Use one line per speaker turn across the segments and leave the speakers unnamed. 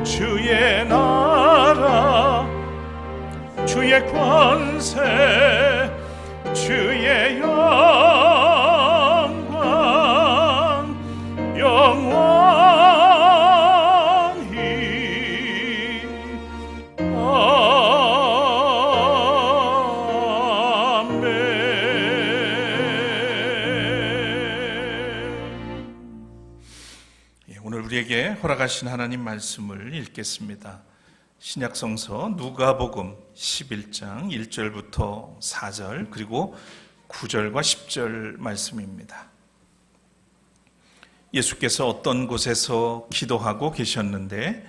주의 나라 주의 권세 주의 영광 영원히 아멘. 오늘 우리에게 허락하신 하나님 말씀을 읽겠습니다. 신약성서 누가복음 11장 1절부터 4절 그리고 9절과 10절 말씀입니다. 예수께서 어떤 곳에서 기도하고 계셨는데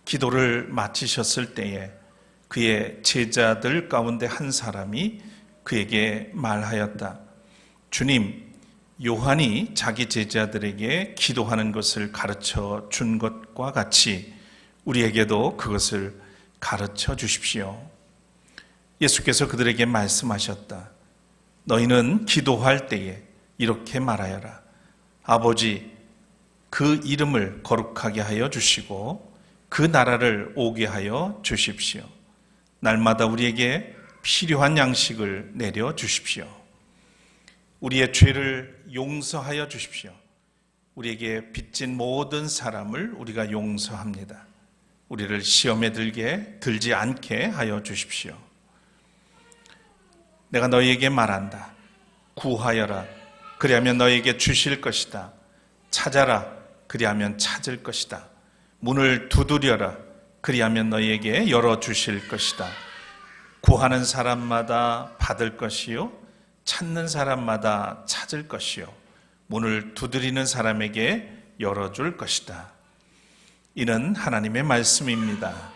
기도를 마치셨을 때에 그의 제자들 가운데 한 사람이 그에게 말하였다. 주님, 요한이 자기 제자들에게 기도하는 것을 가르쳐 준 것과 같이 우리에게도 그것을 가르쳐 주십시오. 예수께서 그들에게 말씀하셨다. 너희는 기도할 때에 이렇게 말하여라. 아버지, 그 이름을 거룩하게 하여 주시고 그 나라를 오게 하여 주십시오. 날마다 우리에게 필요한 양식을 내려 주십시오. 우리의 죄를 용서하여 주십시오. 우리에게 빚진 모든 사람을 우리가 용서합니다. 우리를 시험에 들지 않게 하여 주십시오. 내가 너희에게 말한다. 구하여라. 그리하면 너희에게 주실 것이다. 찾아라. 그리하면 찾을 것이다. 문을 두드려라. 그리하면 너희에게 열어주실 것이다. 구하는 사람마다 받을 것이요 찾는 사람마다 찾을 것이요 문을 두드리는 사람에게 열어줄 것이다. 이는 하나님의 말씀입니다.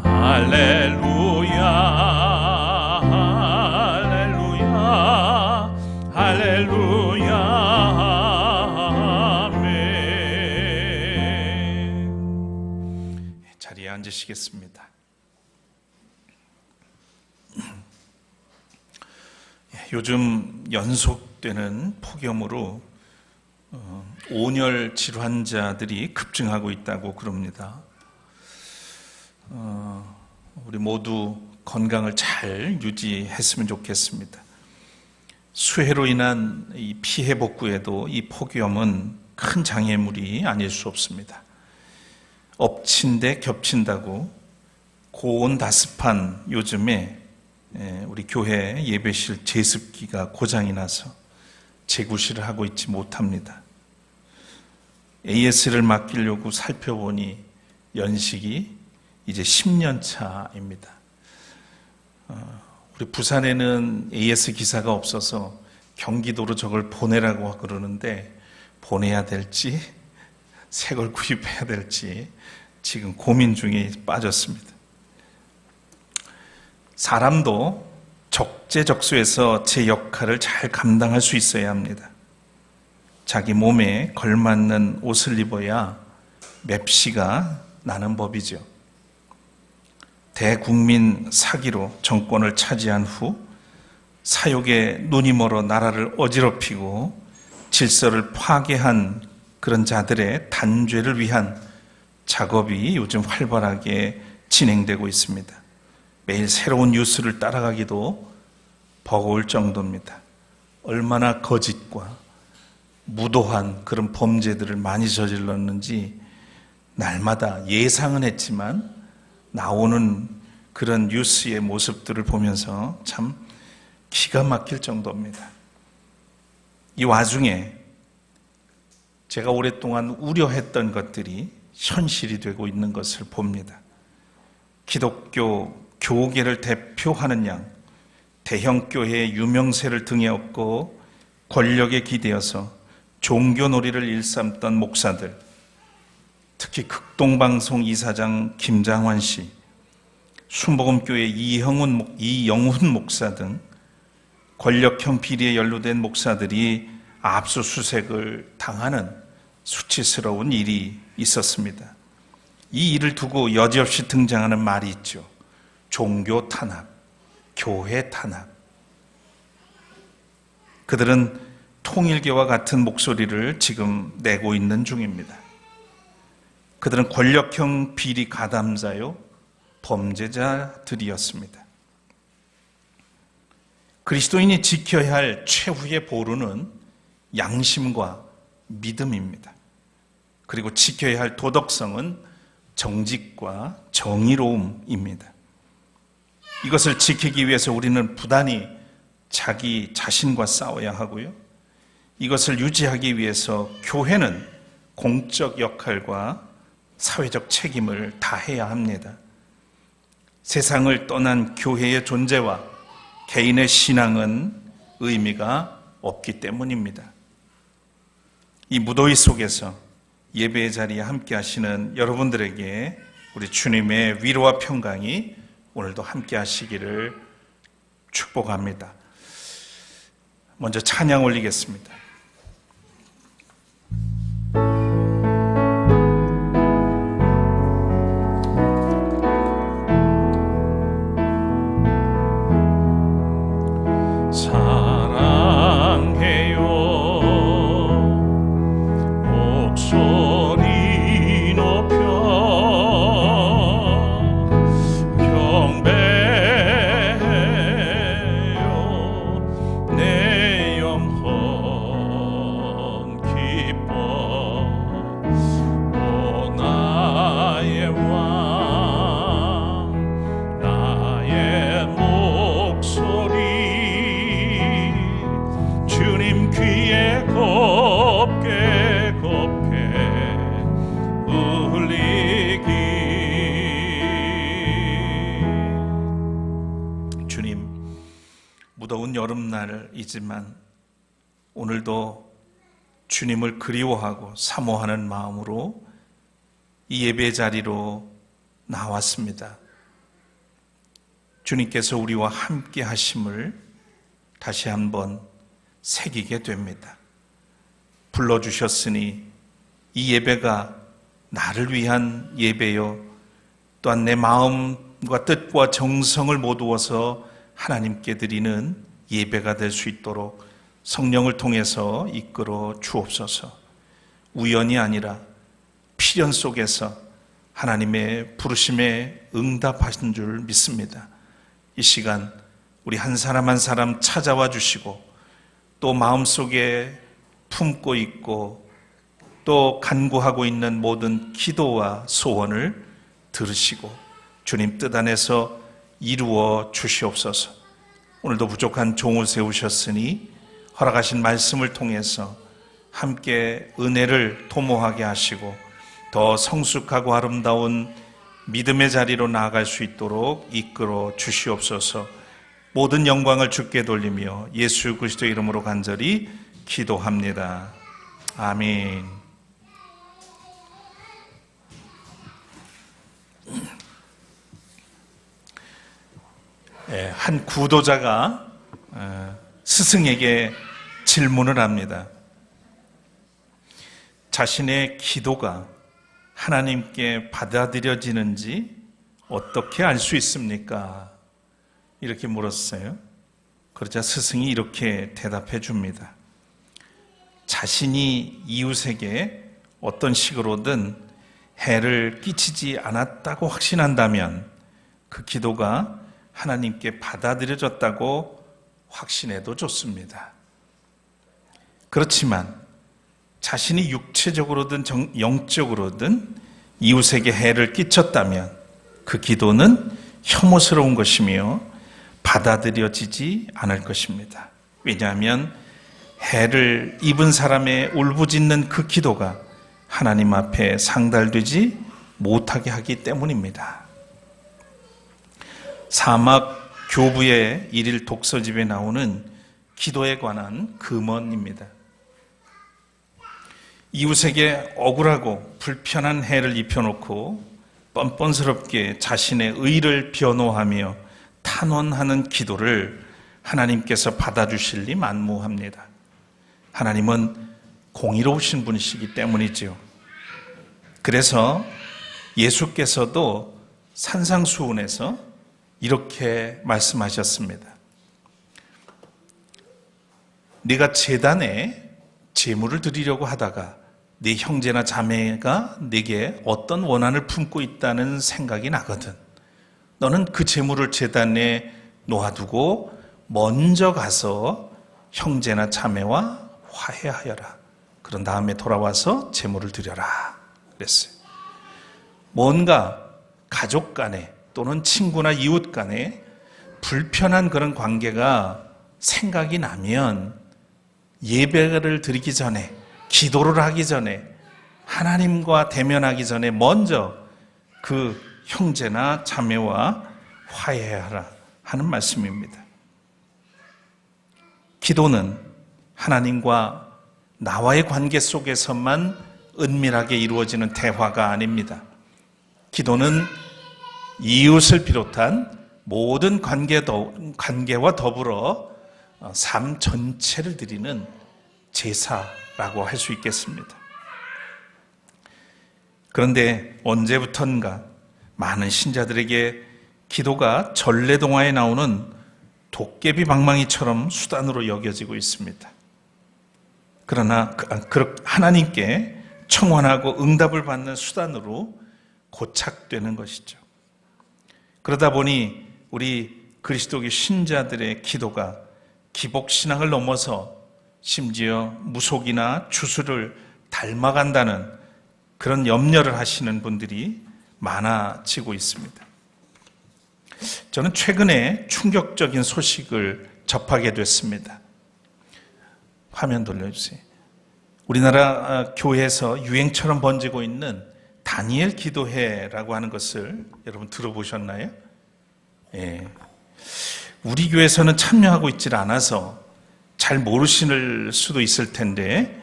할렐루야 할렐루야 할렐루야 아멘. 자리에 앉으시겠습니다. 요즘 연속되는 폭염으로 온열 질환자들이 급증하고 있다고 그럽니다. 우리 모두 건강을 잘 유지했으면 좋겠습니다. 수해로 인한 이 피해 복구에도 이 폭염은 큰 장애물이 아닐 수 없습니다. 엎친 데 겹친다고 고온다습한 요즘에 우리 교회 예배실 제습기가 고장이 나서 재구시를 하고 있지 못합니다. AS를 맡기려고 살펴보니 연식이 이제 10년 차입니다. 우리 부산에는 AS 기사가 없어서 경기도로 저걸 보내라고 그러는데 보내야 될지 새 걸 구입해야 될지 지금 고민 중에 빠졌습니다. 사람도 적재적소에서 제 역할을 잘 감당할 수 있어야 합니다. 자기 몸에 걸맞는 옷을 입어야 맵시가 나는 법이죠. 대국민 사기로 정권을 차지한 후 사욕에 눈이 멀어 나라를 어지럽히고 질서를 파괴한 그런 자들의 단죄를 위한 작업이 요즘 활발하게 진행되고 있습니다. 매일 새로운 뉴스를 따라가기도 버거울 정도입니다. 얼마나 거짓과 무도한 그런 범죄들을 많이 저질렀는지 날마다 예상은 했지만 나오는 그런 뉴스의 모습들을 보면서 참 기가 막힐 정도입니다. 이 와중에 제가 오랫동안 우려했던 것들이 현실이 되고 있는 것을 봅니다. 기독교 교계를 대표하는 양, 대형교회의 유명세를 등에 업고 권력에 기대어서 종교놀이를 일삼던 목사들, 특히 극동방송 이사장 김장환 씨, 순복음교회 이영훈 목사 등 권력형 비리에 연루된 목사들이 압수수색을 당하는 수치스러운 일이 있었습니다. 이 일을 두고 여지없이 등장하는 말이 있죠. 종교 탄압, 교회 탄압. 그들은 통일교와 같은 목소리를 지금 내고 있는 중입니다. 그들은 권력형 비리 가담자요, 범죄자들이었습니다. 그리스도인이 지켜야 할 최후의 보루는 양심과 믿음입니다. 그리고 지켜야 할 도덕성은 정직과 정의로움입니다. 이것을 지키기 위해서 우리는 부단히 자기 자신과 싸워야 하고요. 이것을 유지하기 위해서 교회는 공적 역할과 사회적 책임을 다해야 합니다. 세상을 떠난 교회의 존재와 개인의 신앙은 의미가 없기 때문입니다. 이 무더위 속에서 예배의 자리에 함께 하시는 여러분들에게 우리 주님의 위로와 평강이 오늘도 함께 하시기를 축복합니다. 먼저 찬양 올리겠습니다. 무더운 여름날이지만 오늘도 주님을 그리워하고 사모하는 마음으로 이 예배 자리로 나왔습니다. 주님께서 우리와 함께 하심을 다시 한번 새기게 됩니다. 불러주셨으니 이 예배가 나를 위한 예배요, 또한 내 마음과 뜻과 정성을 모두어서 하나님께 드리는 예배가 될 수 있도록 성령을 통해서 이끌어 주옵소서. 우연이 아니라 필연 속에서 하나님의 부르심에 응답하신 줄 믿습니다. 이 시간 우리 한 사람 한 사람 찾아와 주시고 또 마음속에 품고 있고 또 간구하고 있는 모든 기도와 소원을 들으시고 주님 뜻 안에서 이루어 주시옵소서. 오늘도 부족한 종을 세우셨으니 허락하신 말씀을 통해서 함께 은혜를 도모하게 하시고 더 성숙하고 아름다운 믿음의 자리로 나아갈 수 있도록 이끌어 주시옵소서. 모든 영광을 주께 돌리며 예수 그리스도 이름으로 간절히 기도합니다. 아멘. 한 구도자가 스승에게 질문을 합니다. 자신의 기도가 하나님께 받아들여지는지 어떻게 알 수 있습니까? 이렇게 물었어요. 그러자 스승이 이렇게 대답해 줍니다. 자신이 이웃에게 어떤 식으로든 해를 끼치지 않았다고 확신한다면 그 기도가 하나님께 받아들여졌다고 확신해도 좋습니다. 그렇지만 자신이 육체적으로든 영적으로든 이웃에게 해를 끼쳤다면 그 기도는 혐오스러운 것이며 받아들여지지 않을 것입니다. 왜냐하면 해를 입은 사람의 울부짖는 그 기도가 하나님 앞에 상달되지 못하게 하기 때문입니다. 사막 교부의 일일 독서집에 나오는 기도에 관한 금언입니다. 이웃에게 억울하고 불편한 해를 입혀놓고 뻔뻔스럽게 자신의 의를 변호하며 탄원하는 기도를 하나님께서 받아주실 리 만무합니다. 하나님은 공의로우신 분이시기 때문이지요. 그래서 예수께서도 산상수훈에서 이렇게 말씀하셨습니다. 네가 제단에 제물을 드리려고 하다가 네 형제나 자매가 네게 어떤 원한을 품고 있다는 생각이 나거든. 너는 그 제물을 제단에 놓아두고 먼저 가서 형제나 자매와 화해하여라. 그런 다음에 돌아와서 제물을 드려라. 그랬어요. 뭔가 가족 간에 또는 친구나 이웃 간에 불편한 그런 관계가 생각이 나면 예배를 드리기 전에, 기도를 하기 전에, 하나님과 대면하기 전에 먼저 그 형제나 자매와 화해하라 하는 말씀입니다. 기도는 하나님과 나와의 관계 속에서만 은밀하게 이루어지는 대화가 아닙니다. 기도는 이웃을 비롯한 모든 관계와 더불어 삶 전체를 드리는 제사라고 할 수 있겠습니다. 그런데 언제부턴가 많은 신자들에게 기도가 전래동화에 나오는 도깨비 방망이처럼 수단으로 여겨지고 있습니다. 그러나 하나님께 청원하고 응답을 받는 수단으로 고착되는 것이죠. 그러다 보니 우리 그리스도교 신자들의 기도가 기복신앙을 넘어서 심지어 무속이나 주술을 닮아간다는 그런 염려를 하시는 분들이 많아지고 있습니다. 저는 최근에 충격적인 소식을 접하게 됐습니다. 화면 돌려주세요. 우리나라 교회에서 유행처럼 번지고 있는 다니엘 기도회라고 하는 것을 여러분 들어보셨나요? 예. 우리 교회에서는 참여하고 있질 않아서 잘 모르실 수도 있을 텐데,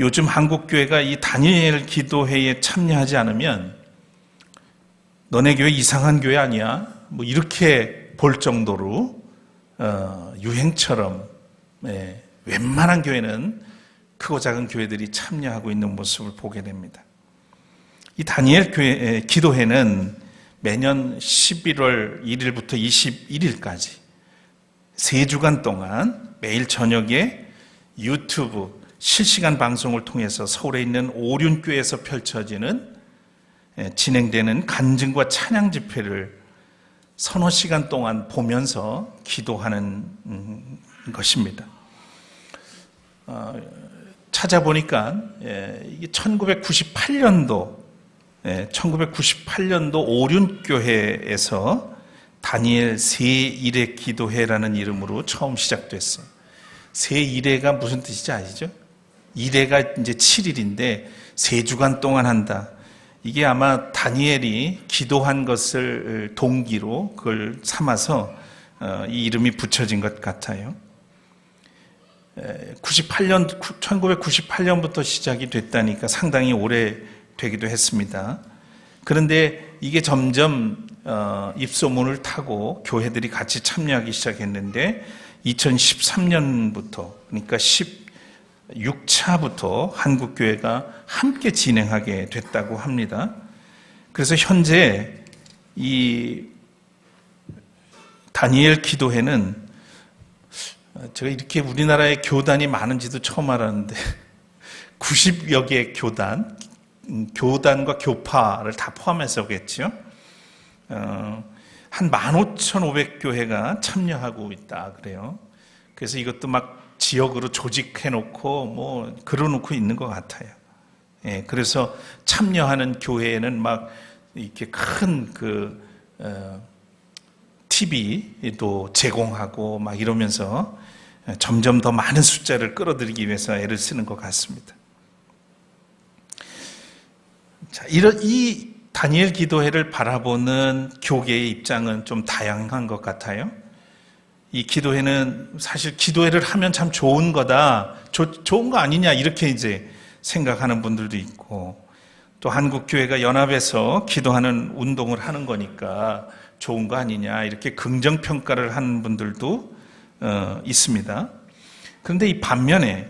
요즘 한국 교회가 이 다니엘 기도회에 참여하지 않으면 너네 교회 이상한 교회 아니야? 뭐 이렇게 볼 정도로 유행처럼 웬만한 교회는 크고 작은 교회들이 참여하고 있는 모습을 보게 됩니다. 이 다니엘 교회 기도회는 매년 11월 1일부터 21일까지 3주간 동안 매일 저녁에 유튜브 실시간 방송을 통해서 서울에 있는 오륜교회에서 펼쳐지는 진행되는 간증과 찬양 집회를 서너 시간 동안 보면서 기도하는 것입니다. 찾아보니까 이게 1998년도 오륜교회에서 다니엘 새1회 기도회라는 이름으로 처음 시작됐어요. 새1회가 무슨 뜻인지 아시죠? 1회가 이제 7일인데 3주간 동안 한다. 이게 아마 다니엘이 기도한 것을 동기로 그걸 삼아서 이 이름이 붙여진 것 같아요. 1998년부터 시작이 됐다니까 상당히 오래 되기도 했습니다. 그런데 이게 점점 입소문을 타고 교회들이 같이 참여하기 시작했는데 2013년부터, 그러니까 16차부터 한국교회가 함께 진행하게 됐다고 합니다. 그래서 현재 이 다니엘 기도회는 제가 이렇게 우리나라에 교단이 많은지도 처음 알았는데 90여 개 교단과 교파를 다 포함해서겠죠. 한 15,500교회가 참여하고 있다 그래요. 그래서 이것도 막 지역으로 조직해놓고 뭐 걸어놓고 있는 것 같아요. 예, 그래서 참여하는 교회에는 막 이렇게 큰 TV도 제공하고 막 이러면서 점점 더 많은 숫자를 끌어들이기 위해서 애를 쓰는 것 같습니다. 자, 이 다니엘 기도회를 바라보는 교계의 입장은 좀 다양한 것 같아요. 이 기도회는 사실 기도회를 하면 참 좋은 거다, 좋은 거 아니냐 이렇게 이제 생각하는 분들도 있고, 또 한국교회가 연합해서 기도하는 운동을 하는 거니까 좋은 거 아니냐 이렇게 긍정평가를 하는 분들도 있습니다. 그런데 이 반면에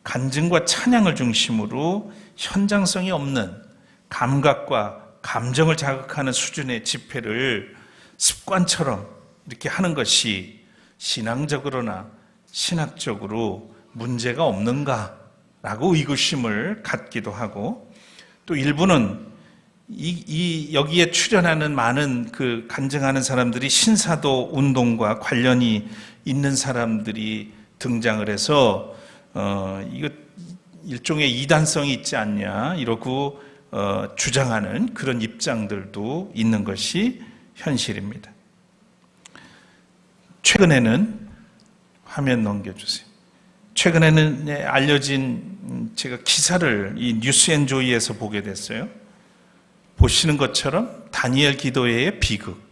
간증과 찬양을 중심으로 현장성이 없는 감각과 감정을 자극하는 수준의 집회를 습관처럼 이렇게 하는 것이 신앙적으로나 신학적으로 문제가 없는가라고 의구심을 갖기도 하고, 또 일부는 여기에 출연하는 많은 그 간증하는 사람들이 신사도 운동과 관련이 있는 사람들이 등장을 해서 이거 일종의 이단성이 있지 않냐 이러고 주장하는 그런 입장들도 있는 것이 현실입니다. 최근에는 화면 넘겨주세요. 최근에는 알려진 제가 기사를 이 뉴스앤조이에서 보게 됐어요. 보시는 것처럼 다니엘 기도회의 비극,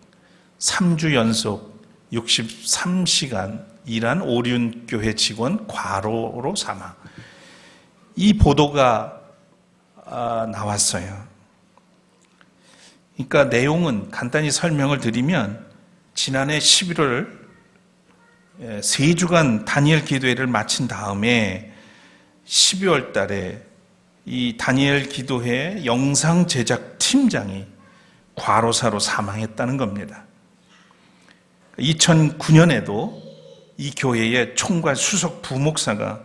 3주 연속 63시간 일한 오륜교회 직원 과로로 사망. 이 보도가 나왔어요. 그러니까 내용은 간단히 설명을 드리면, 지난해 11월 3주간 다니엘 기도회를 마친 다음에 12월 달에 이 다니엘 기도회 영상 제작 팀장이 과로사로 사망했다는 겁니다. 2009년에도 이 교회의 총괄 수석 부목사가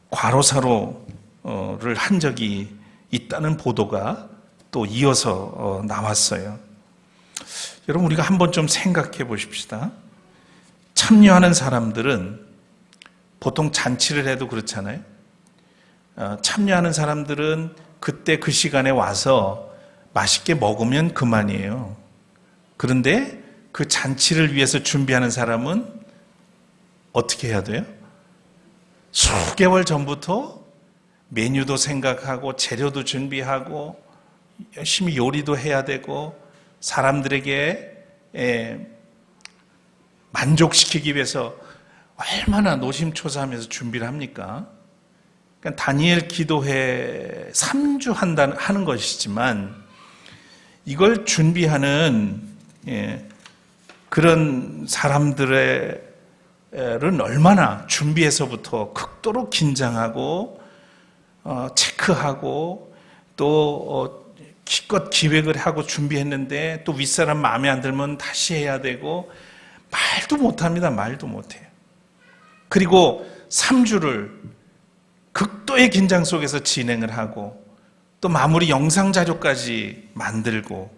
과로사로를 한 적이 있다는 보도가 또 이어서 나왔어요. 여러분, 우리가 한번 좀 생각해 보십시다. 참여하는 사람들은 보통 잔치를 해도 그렇잖아요. 참여하는 사람들은 그때 그 시간에 와서 맛있게 먹으면 그만이에요. 그런데 그 잔치를 위해서 준비하는 사람은 어떻게 해야 돼요? 수개월 전부터 메뉴도 생각하고 재료도 준비하고 열심히 요리도 해야 되고 사람들에게 만족시키기 위해서 얼마나 노심초사하면서 준비를 합니까? 그러니까 다니엘 기도회 3주 하는 것이지만 이걸 준비하는 그런 사람들은 얼마나 준비해서부터 극도로 긴장하고 체크하고 또 기껏 기획을 하고 준비했는데 또 윗사람 마음에 안 들면 다시 해야 되고 말도 못합니다. 말도 못해요. 그리고 3주를 극도의 긴장 속에서 진행을 하고 또 마무리 영상 자료까지 만들고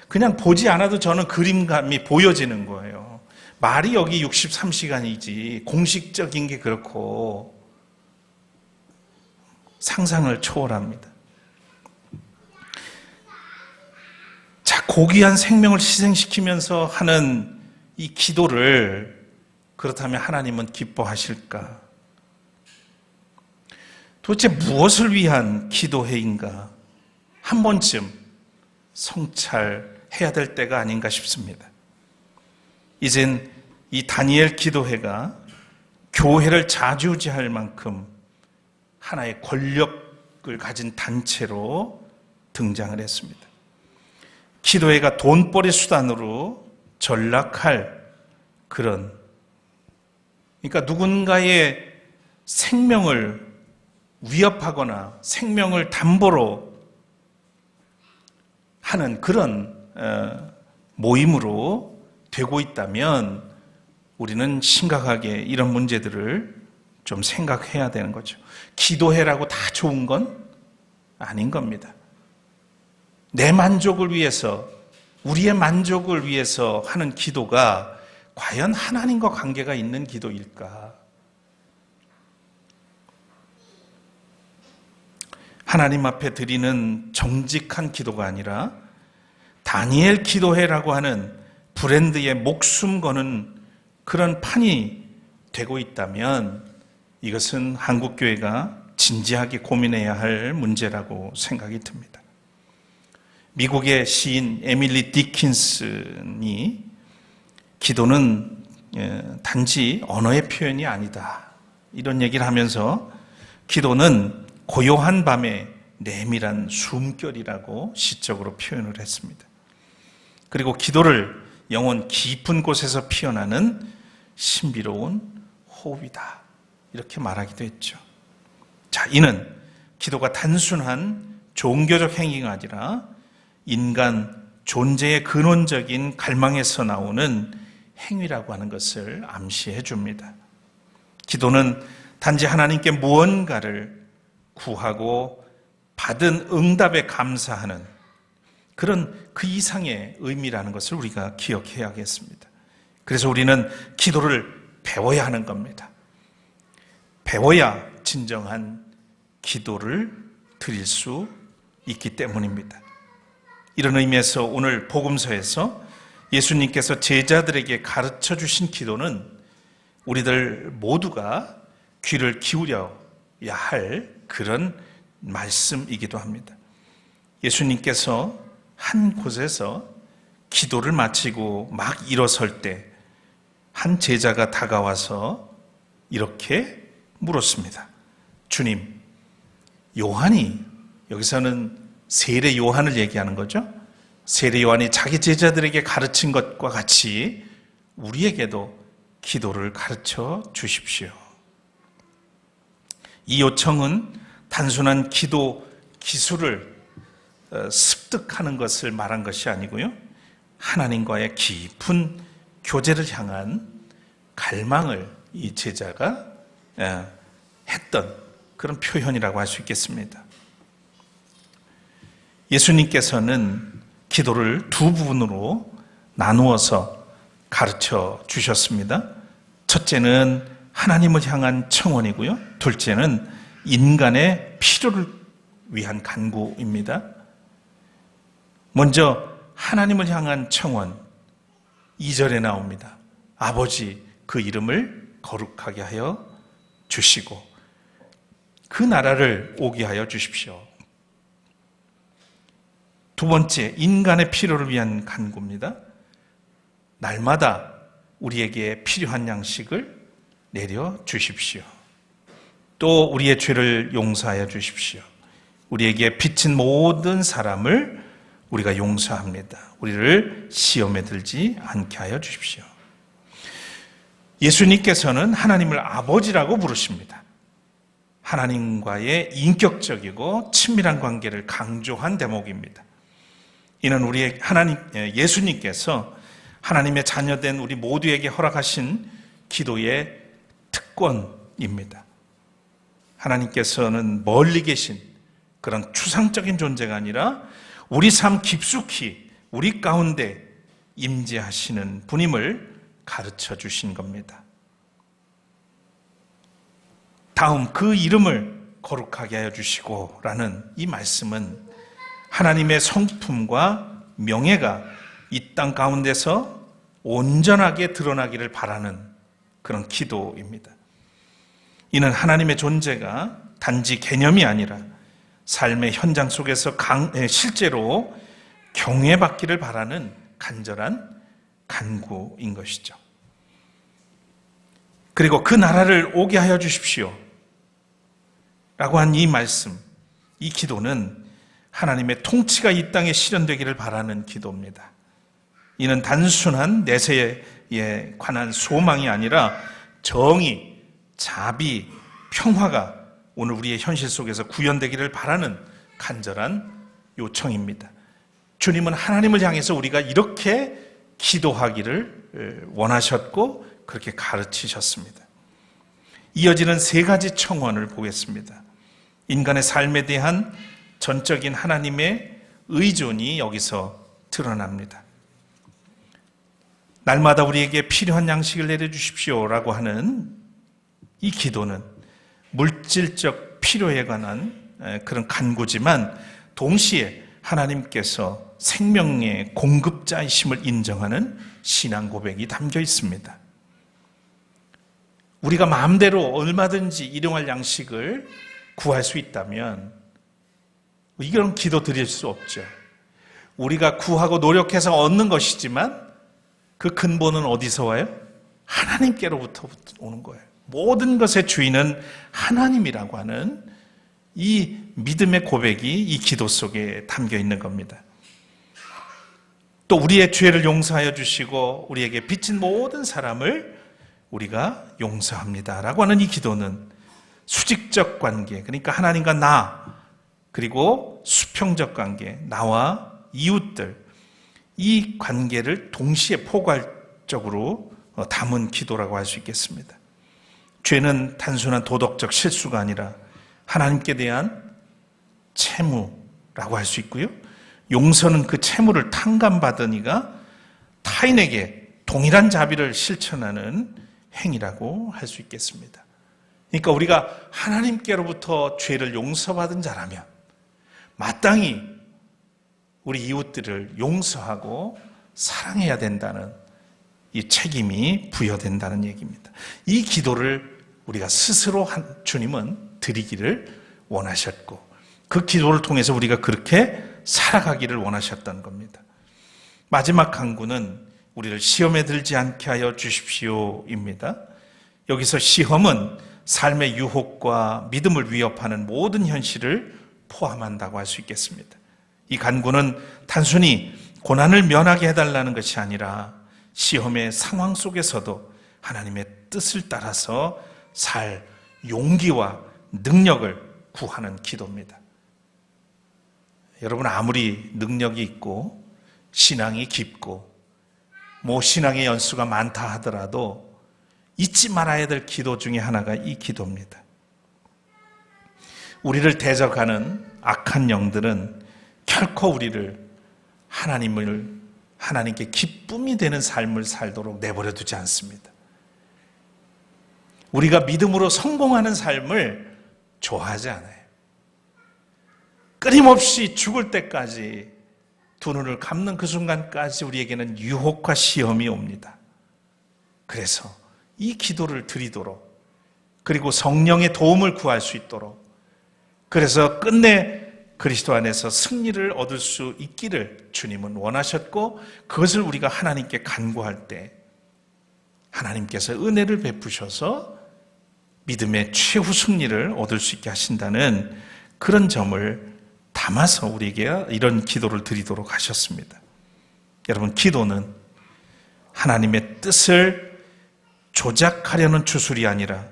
그냥 보지 않아도 저는 그림감이 보여지는 거예요. 말이 여기 63시간이지 공식적인 게 그렇고 상상을 초월합니다. 자, 고귀한 생명을 희생시키면서 하는 이 기도를 그렇다면 하나님은 기뻐하실까? 도대체 무엇을 위한 기도회인가? 한 번쯤 성찰해야 될 때가 아닌가 싶습니다. 이젠 이 다니엘 기도회가 교회를 좌지우지할 만큼 하나의 권력을 가진 단체로 등장을 했습니다. 기도회가 돈벌이 수단으로 전락할 그런, 그러니까 누군가의 생명을 위협하거나 생명을 담보로 하는 그런 모임으로 되고 있다면 우리는 심각하게 이런 문제들을 좀 생각해야 되는 거죠. 기도회라고 다 좋은 건 아닌 겁니다. 내 만족을 위해서, 우리의 만족을 위해서 하는 기도가 과연 하나님과 관계가 있는 기도일까? 하나님 앞에 드리는 정직한 기도가 아니라 다니엘 기도회라고 하는 브랜드에 목숨 거는 그런 판이 되고 있다면 이것은 한국교회가 진지하게 고민해야 할 문제라고 생각이 듭니다. 미국의 시인 에밀리 디킨슨이 기도는 단지 언어의 표현이 아니다, 이런 얘기를 하면서 기도는 고요한 밤의 내밀한 숨결이라고 시적으로 표현을 했습니다. 그리고 기도를 영혼 깊은 곳에서 피어나는 신비로운 호흡이다, 이렇게 말하기도 했죠. 자, 이는 기도가 단순한 종교적 행위가 아니라 인간 존재의 근원적인 갈망에서 나오는 행위라고 하는 것을 암시해 줍니다. 기도는 단지 하나님께 무언가를 구하고 받은 응답에 감사하는 그런 그 이상의 의미라는 것을 우리가 기억해야겠습니다. 그래서 우리는 기도를 배워야 하는 겁니다. 배워야 진정한 기도를 드릴 수 있기 때문입니다. 이런 의미에서 오늘 복음서에서 예수님께서 제자들에게 가르쳐 주신 기도는 우리들 모두가 귀를 기울여야 할 그런 말씀이기도 합니다. 예수님께서 한 곳에서 기도를 마치고 막 일어설 때 한 제자가 다가와서 이렇게 물었습니다. 주님, 요한이, 여기서는 세례 요한을 얘기하는 거죠. 세례 요한이 자기 제자들에게 가르친 것과 같이 우리에게도 기도를 가르쳐 주십시오. 이 요청은 단순한 기도 기술을 습득하는 것을 말한 것이 아니고요, 하나님과의 깊은 교제를 향한 갈망을 이 제자가 했던 그런 표현이라고 할 수 있겠습니다. 예수님께서는 기도를 두 부분으로 나누어서 가르쳐 주셨습니다. 첫째는 하나님을 향한 청원이고요, 둘째는 인간의 필요를 위한 간구입니다. 먼저 하나님을 향한 청원, 2절에 나옵니다. 아버지, 그 이름을 거룩하게 하여 주시고 그 나라를 오게 하여 주십시오. 두 번째, 인간의 필요를 위한 간구입니다. 날마다 우리에게 필요한 양식을 내려 주십시오. 또 우리의 죄를 용서하여 주십시오. 우리에게 빚진 모든 사람을 우리가 용서합니다. 우리를 시험에 들지 않게 하여 주십시오. 예수님께서는 하나님을 아버지라고 부르십니다. 하나님과의 인격적이고 친밀한 관계를 강조한 대목입니다. 이는 우리의 예수님께서 하나님의 자녀된 우리 모두에게 허락하신 기도의 특권입니다. 하나님께서는 멀리 계신 그런 추상적인 존재가 아니라 우리 삶 깊숙이 우리 가운데 임재하시는 분임을 가르쳐 주신 겁니다. 다음, 그 이름을 거룩하게 하여 주시고 라는 이 말씀은 하나님의 성품과 명예가 이 땅 가운데서 온전하게 드러나기를 바라는 그런 기도입니다. 이는 하나님의 존재가 단지 개념이 아니라 삶의 현장 속에서 실제로 경외받기를 바라는 간절한 간구인 것이죠. 그리고 그 나라를 오게 하여 주십시오 라고 한 이 말씀, 이 기도는 하나님의 통치가 이 땅에 실현되기를 바라는 기도입니다. 이는 단순한 내세에 관한 소망이 아니라 정의, 자비, 평화가 오늘 우리의 현실 속에서 구현되기를 바라는 간절한 요청입니다. 주님은 하나님을 향해서 우리가 이렇게 기도하기를 원하셨고 그렇게 가르치셨습니다. 이어지는 세 가지 청원을 보겠습니다. 인간의 삶에 대한 전적인 하나님의 의존이 여기서 드러납니다. 날마다 우리에게 필요한 양식을 내려주십시오라고 하는 이 기도는 물질적 필요에 관한 그런 간구지만 동시에 하나님께서 생명의 공급자이심을 인정하는 신앙 고백이 담겨 있습니다. 우리가 마음대로 얼마든지 일용할 양식을 구할 수 있다면 이런 기도 드릴 수 없죠. 우리가 구하고 노력해서 얻는 것이지만 그 근본은 어디서 와요? 하나님께로부터 오는 거예요. 모든 것의 주인은 하나님이라고 하는 이 믿음의 고백이 이 기도 속에 담겨 있는 겁니다. 또 우리의 죄를 용서하여 주시고 우리에게 빚진 모든 사람을 우리가 용서합니다라고 하는 이 기도는 수직적 관계, 그러니까 하나님과 나, 그리고 수평적 관계, 나와 이웃들, 이 관계를 동시에 포괄적으로 담은 기도라고 할 수 있겠습니다. 죄는 단순한 도덕적 실수가 아니라 하나님께 대한 채무라고 할 수 있고요. 용서는 그 채무를 탕감받은 이가 타인에게 동일한 자비를 실천하는 행위라고 할 수 있겠습니다. 그러니까 우리가 하나님께로부터 죄를 용서받은 자라면 마땅히 우리 이웃들을 용서하고 사랑해야 된다는 이 책임이 부여된다는 얘기입니다. 이 기도를 우리가 스스로 주님은 드리기를 원하셨고 그 기도를 통해서 우리가 그렇게 살아가기를 원하셨던 겁니다. 마지막 간구는 우리를 시험에 들지 않게 하여 주십시오입니다. 여기서 시험은 삶의 유혹과 믿음을 위협하는 모든 현실을 포함한다고 할 수 있겠습니다. 이 간구는 단순히 고난을 면하게 해달라는 것이 아니라 시험의 상황 속에서도 하나님의 뜻을 따라서 살 용기와 능력을 구하는 기도입니다. 여러분, 아무리 능력이 있고 신앙이 깊고 신앙의 연수가 많다 하더라도 잊지 말아야 될 기도 중에 하나가 이 기도입니다. 우리를 대적하는 악한 영들은 결코 우리를 하나님께 기쁨이 되는 삶을 살도록 내버려 두지 않습니다. 우리가 믿음으로 성공하는 삶을 좋아하지 않아요. 끊임없이 죽을 때까지 두 눈을 감는 그 순간까지 우리에게는 유혹과 시험이 옵니다. 그래서 이 기도를 드리도록, 그리고 성령의 도움을 구할 수 있도록, 그래서 끝내 그리스도 안에서 승리를 얻을 수 있기를 주님은 원하셨고, 그것을 우리가 하나님께 간구할 때 하나님께서 은혜를 베푸셔서 믿음의 최후 승리를 얻을 수 있게 하신다는 그런 점을 담아서 우리에게 이런 기도를 드리도록 하셨습니다. 여러분, 기도는 하나님의 뜻을 조작하려는 주술이 아니라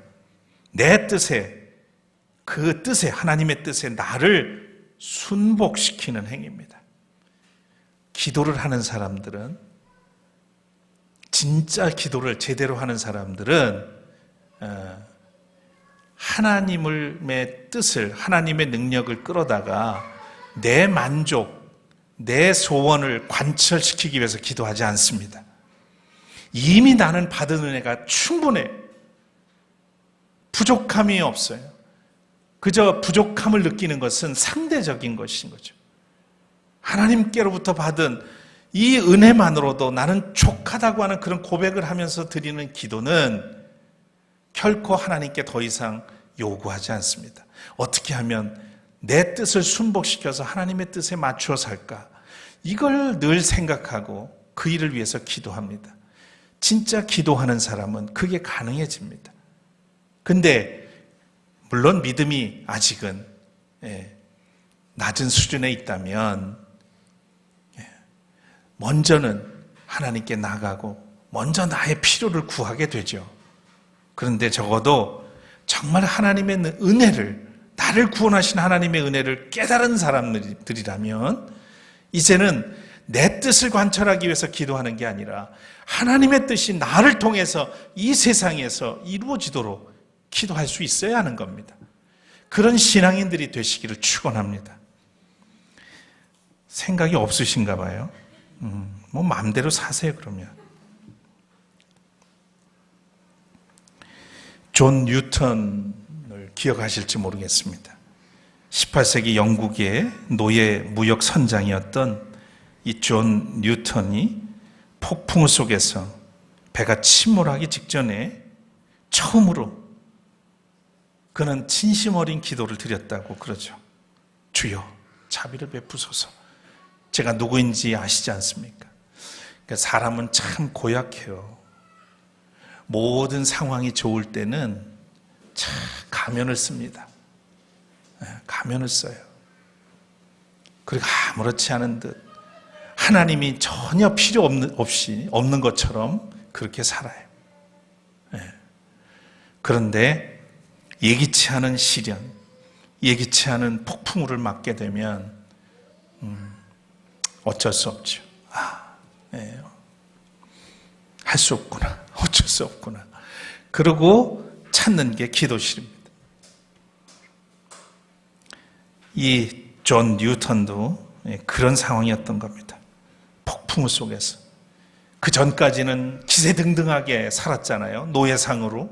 내 뜻에, 그 뜻에, 하나님의 뜻에 나를 순복시키는 행위입니다. 기도를 하는 사람들은, 진짜 기도를 제대로 하는 사람들은 하나님의 뜻을, 하나님의 능력을 끌어다가 내 만족, 내 소원을 관철시키기 위해서 기도하지 않습니다. 이미 나는 받은 은혜가 충분해. 부족함이 없어요. 그저 부족함을 느끼는 것은 상대적인 것인 거죠. 하나님께로부터 받은 이 은혜만으로도 나는 족하다고 하는 그런 고백을 하면서 드리는 기도는 결코 하나님께 더 이상 요구하지 않습니다. 어떻게 하면 내 뜻을 순복시켜서 하나님의 뜻에 맞추어 살까? 이걸 늘 생각하고 그 일을 위해서 기도합니다. 진짜 기도하는 사람은 그게 가능해집니다. 근데 물론 믿음이 아직은 낮은 수준에 있다면 먼저는 하나님께 나가고 먼저 나의 필요를 구하게 되죠. 그런데 적어도 정말 하나님의 은혜를, 나를 구원하신 하나님의 은혜를 깨달은 사람들이라면 이제는 내 뜻을 관철하기 위해서 기도하는 게 아니라 하나님의 뜻이 나를 통해서 이 세상에서 이루어지도록 기도할 수 있어야 하는 겁니다. 그런 신앙인들이 되시기를 축원합니다. 생각이 없으신가 봐요. 마음대로 사세요, 그러면. 존 뉴턴을 기억하실지 모르겠습니다. 18세기 영국의 노예 무역 선장이었던 이 존 뉴턴이 폭풍 속에서 배가 침몰하기 직전에 처음으로 그는 진심 어린 기도를 드렸다고 그러죠. 주여, 자비를 베푸소서. 제가 누구인지 아시지 않습니까? 그러니까 사람은 참 고약해요. 모든 상황이 좋을 때는 참 가면을 씁니다. 가면을 써요. 그리고 아무렇지 않은 듯 하나님이 전혀 필요 없는 것처럼 그렇게 살아요. 그런데 예기치 않은 시련, 예기치 않은 폭풍우를 맞게 되면 어쩔 수 없죠. 할 수 없구나. 어쩔 수 없구나. 그리고 찾는 게 기도실입니다. 이 존 뉴턴도 그런 상황이었던 겁니다. 폭풍우 속에서. 그 전까지는 기세등등하게 살았잖아요. 노예상으로.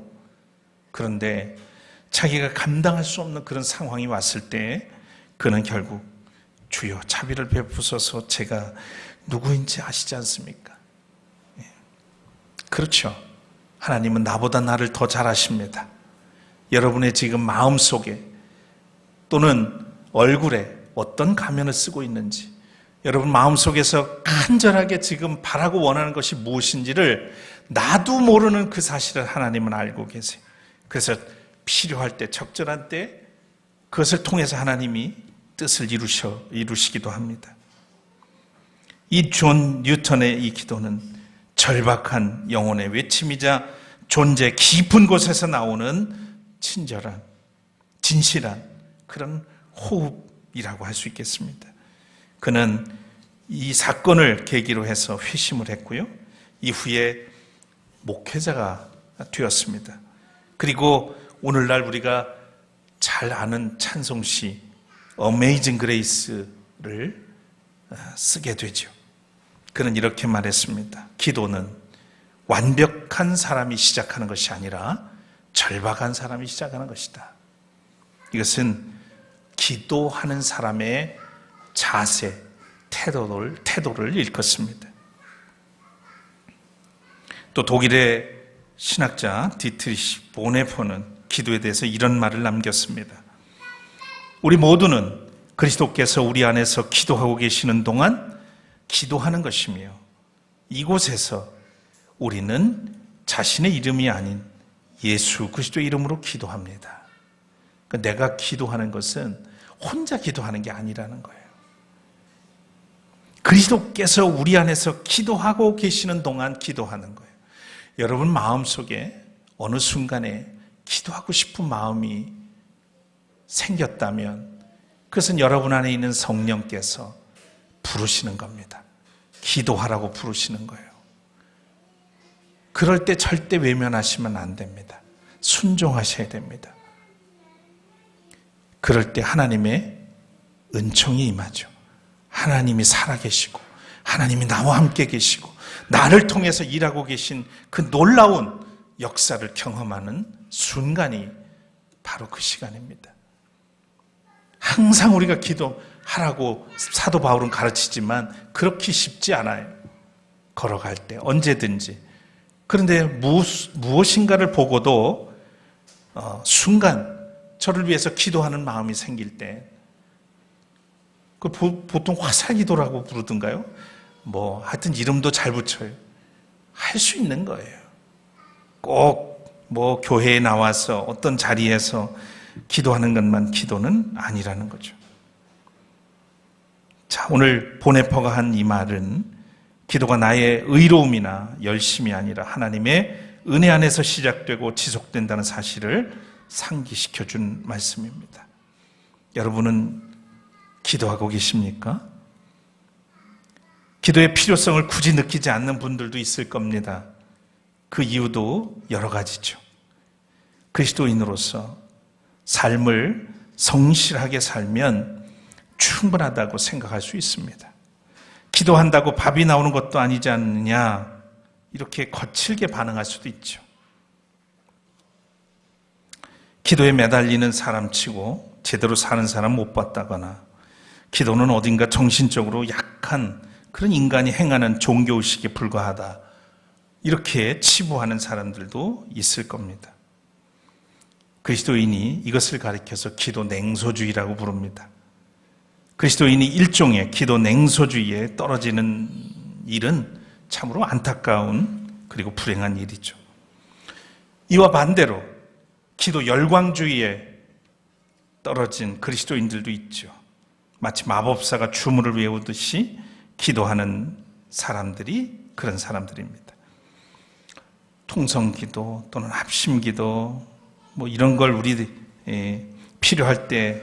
그런데 자기가 감당할 수 없는 그런 상황이 왔을 때 그는 결국 주여 자비를 베푸소서 제가 누구인지 아시지 않습니까? 그렇죠. 하나님은 나보다 나를 더 잘 아십니다. 여러분의 지금 마음속에 또는 얼굴에 어떤 가면을 쓰고 있는지, 여러분 마음속에서 간절하게 지금 바라고 원하는 것이 무엇인지를 나도 모르는 그 사실을 하나님은 알고 계세요. 그래서 필요할 때, 적절한 때 그것을 통해서 하나님이 뜻을 이루시기도 합니다. 이 존 뉴턴의 이 기도는 절박한 영혼의 외침이자 존재 깊은 곳에서 나오는 친절한, 진실한 그런 호흡이라고 할 수 있겠습니다. 그는 이 사건을 계기로 해서 회심을 했고요. 이후에 목회자가 되었습니다. 그리고 오늘날 우리가 잘 아는 찬송시 Amazing Grace를 쓰게 되죠. 그는 이렇게 말했습니다. 기도는 완벽한 사람이 시작하는 것이 아니라 절박한 사람이 시작하는 것이다. 이것은 기도하는 사람의 자세, 태도를 일컫습니다. 또 독일의 신학자 디트리시 보네퍼는 기도에 대해서 이런 말을 남겼습니다. 우리 모두는 그리스도께서 우리 안에서 기도하고 계시는 동안 기도하는 것이며 이곳에서 우리는 자신의 이름이 아닌 예수 그리스도의 이름으로 기도합니다. 그러니까 내가 기도하는 것은 혼자 기도하는 게 아니라는 거예요. 그리스도께서 우리 안에서 기도하고 계시는 동안 기도하는 거예요. 여러분 마음속에 어느 순간에 기도하고 싶은 마음이 생겼다면 그것은 여러분 안에 있는 성령께서 부르시는 겁니다. 기도하라고 부르시는 거예요. 그럴 때 절대 외면하시면 안 됩니다. 순종하셔야 됩니다. 그럴 때 하나님의 은총이 임하죠. 하나님이 살아계시고 하나님이 나와 함께 계시고 나를 통해서 일하고 계신 그 놀라운 역사를 경험하는 순간이 바로 그 시간입니다. 항상 우리가 기도하라고 사도 바울은 가르치지만 그렇게 쉽지 않아요. 걸어갈 때 언제든지. 그런데 무엇인가를 보고도 순간 저를 위해서 기도하는 마음이 생길 때 보통 화살기도라고 부르던가요? 하여튼 이름도 잘 붙여요. 할 수 있는 거예요. 꼭 교회에 나와서 어떤 자리에서 기도하는 것만 기도는 아니라는 거죠. 자, 오늘 보네퍼가 한 이 말은 기도가 나의 의로움이나 열심이 아니라 하나님의 은혜 안에서 시작되고 지속된다는 사실을 상기시켜 준 말씀입니다. 여러분은 기도하고 계십니까? 기도의 필요성을 굳이 느끼지 않는 분들도 있을 겁니다. 그 이유도 여러 가지죠. 그리스도인으로서 삶을 성실하게 살면 충분하다고 생각할 수 있습니다. 기도한다고 밥이 나오는 것도 아니지 않느냐, 이렇게 거칠게 반응할 수도 있죠. 기도에 매달리는 사람치고 제대로 사는 사람 못 봤다거나 기도는 어딘가 정신적으로 약한 그런 인간이 행하는 종교의식에 불과하다, 이렇게 치부하는 사람들도 있을 겁니다. 그리스도인이 이것을 가리켜서 기도 냉소주의라고 부릅니다. 그리스도인이 일종의 기도 냉소주의에 떨어지는 일은 참으로 안타까운 그리고 불행한 일이죠. 이와 반대로 기도 열광주의에 떨어진 그리스도인들도 있죠. 마치 마법사가 주문을 외우듯이 기도하는 사람들이 그런 사람들입니다. 통성기도 또는 합심기도 이런 걸 우리 필요할 때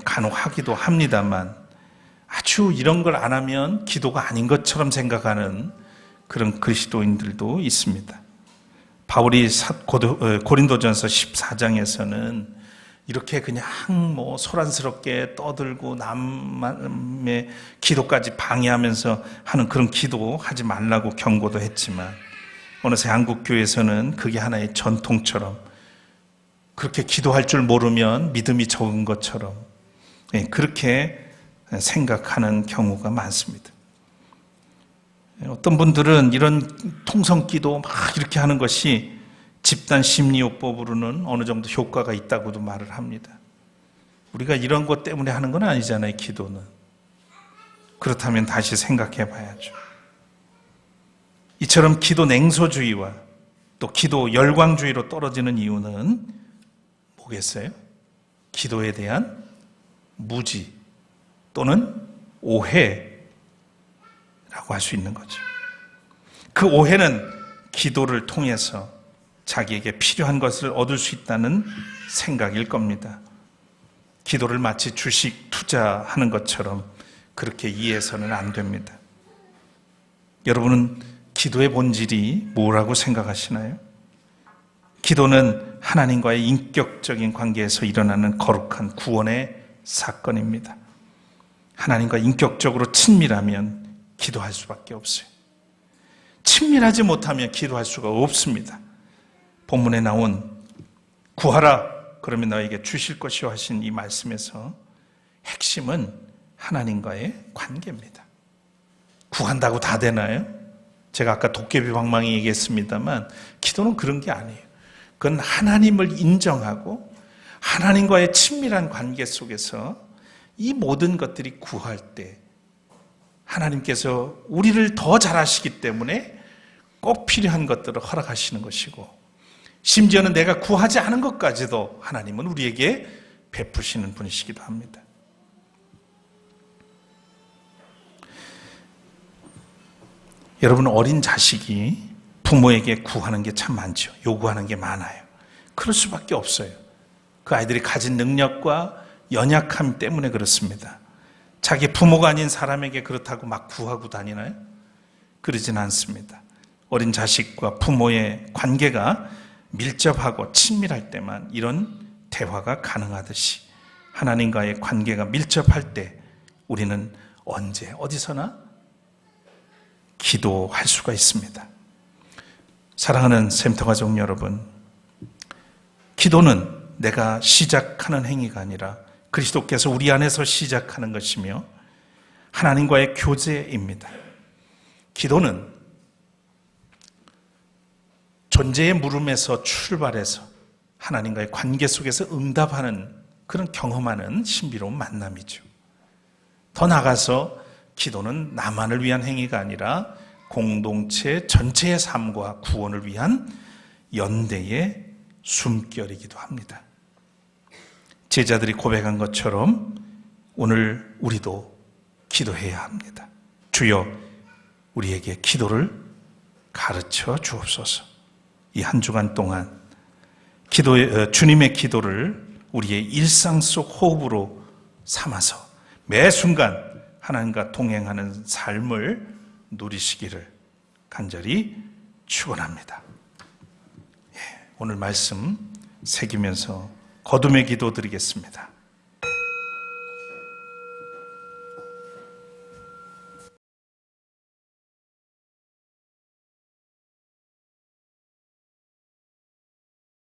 간혹 하기도 합니다만 아주 이런 걸 안 하면 기도가 아닌 것처럼 생각하는 그런 그리스도인들도 있습니다. 바울이 고린도전서 14장에서는 이렇게 그냥 뭐 소란스럽게 떠들고 남의 기도까지 방해하면서 하는 그런 기도 하지 말라고 경고도 했지만, 어느새 한국교회에서는 그게 하나의 전통처럼, 그렇게 기도할 줄 모르면 믿음이 적은 것처럼 그렇게 생각하는 경우가 많습니다. 어떤 분들은 이런 통성기도 막 이렇게 하는 것이 집단 심리요법으로는 어느 정도 효과가 있다고도 말을 합니다. 우리가 이런 것 때문에 하는 건 아니잖아요, 기도는. 그렇다면 다시 생각해 봐야죠. 이처럼 기도 냉소주의와 또 기도 열광주의로 떨어지는 이유는 뭐겠어요? 기도에 대한 무지 또는 오해라고 할 수 있는 거죠. 그 오해는 기도를 통해서 자기에게 필요한 것을 얻을 수 있다는 생각일 겁니다. 기도를 마치 주식 투자하는 것처럼 그렇게 이해해서는 안 됩니다. 여러분은 기도의 본질이 뭐라고 생각하시나요? 기도는 하나님과의 인격적인 관계에서 일어나는 거룩한 구원의 사건입니다. 하나님과 인격적으로 친밀하면 기도할 수밖에 없어요. 친밀하지 못하면 기도할 수가 없습니다. 본문에 나온 구하라 그러면 너에게 주실 것이요 하신 이 말씀에서 핵심은 하나님과의 관계입니다. 구한다고 다 되나요? 제가 아까 도깨비 방망이 얘기했습니다만 기도는 그런 게 아니에요. 그건 하나님을 인정하고 하나님과의 친밀한 관계 속에서 이 모든 것들이 구할 때 하나님께서 우리를 더 잘하시기 때문에 꼭 필요한 것들을 허락하시는 것이고, 심지어는 내가 구하지 않은 것까지도 하나님은 우리에게 베푸시는 분이시기도 합니다. 여러분, 어린 자식이 부모에게 구하는 게 참 많죠. 요구하는 게 많아요. 그럴 수밖에 없어요. 그 아이들이 가진 능력과 연약함 때문에 그렇습니다. 자기 부모가 아닌 사람에게 그렇다고 막 구하고 다니나요? 그러진 않습니다. 어린 자식과 부모의 관계가 밀접하고 친밀할 때만 이런 대화가 가능하듯이 하나님과의 관계가 밀접할 때 우리는 언제 어디서나 기도할 수가 있습니다. 사랑하는 샘터가족 여러분, 기도는 내가 시작하는 행위가 아니라 그리스도께서 우리 안에서 시작하는 것이며 하나님과의 교제입니다. 기도는 존재의 물음에서 출발해서 하나님과의 관계 속에서 응답하는 그런 경험하는 신비로운 만남이죠. 더 나아가서 기도는 나만을 위한 행위가 아니라 공동체 전체의 삶과 구원을 위한 연대의 숨결이기도 합니다. 제자들이 고백한 것처럼 오늘 우리도 기도해야 합니다. 주여, 우리에게 기도를 가르쳐 주옵소서. 이 한 주간 동안 주님의 기도를 우리의 일상 속 호흡으로 삼아서 매 순간 하나님과 동행하는 삶을 누리시기를 간절히 축원합니다. 오늘 말씀 새기면서 거듭의 기도 드리겠습니다.